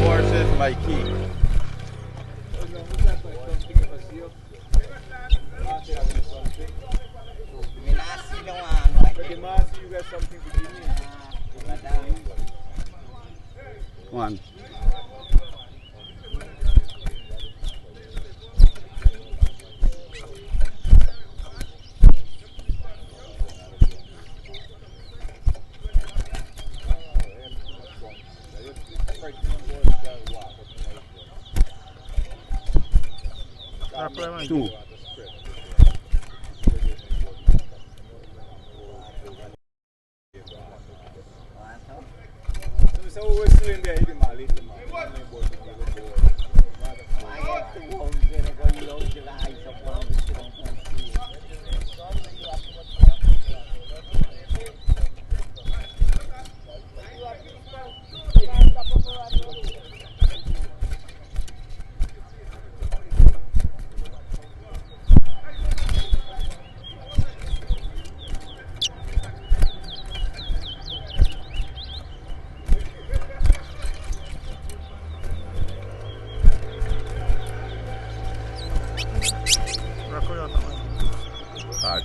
Versus MIKEY. You got something to give me? One. Two. So we're still in there, eating my little man.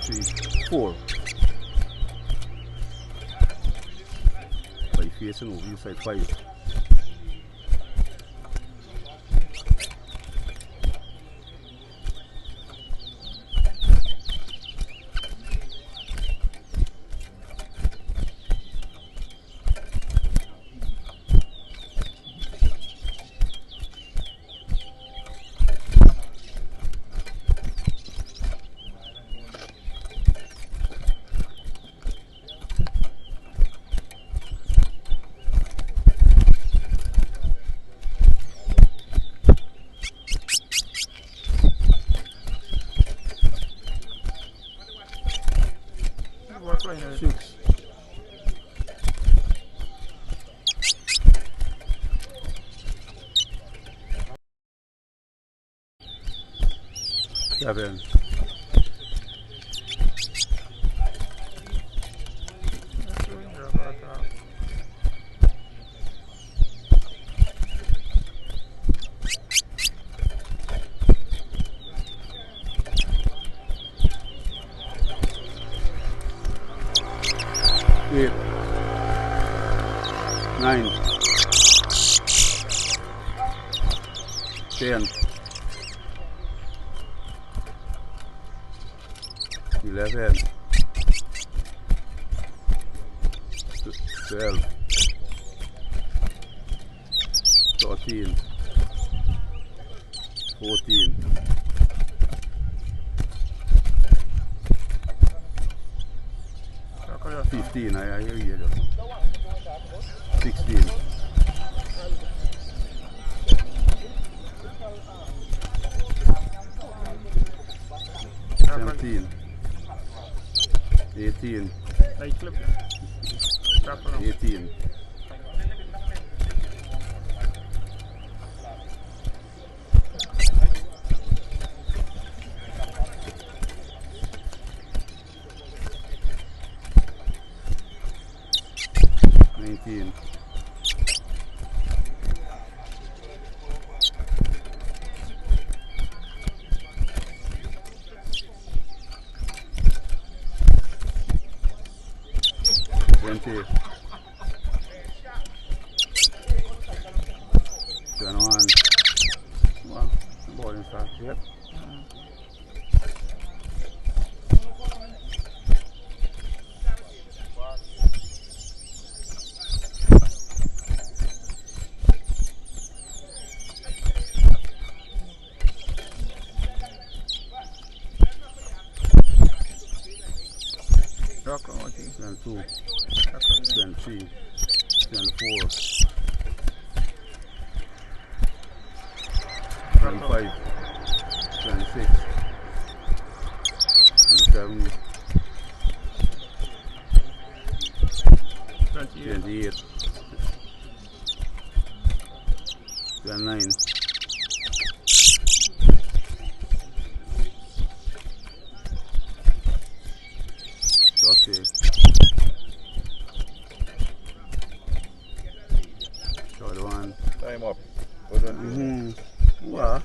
Three, four. By facing over, you say five. Six. Seven. Eight, 9, 10, 11, 12, 13, 14, 15, I hear you. 16. 17. 18. 18. 19. 20. 21. Well, ball inside. Yep. Rock on, 22, 23, 24, 25, 26, 27, 28. 29. 30. 31. Time up. Wow.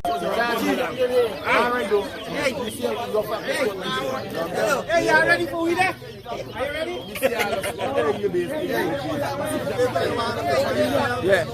Hey, y'all ready for we there? Are you ready? Yeah.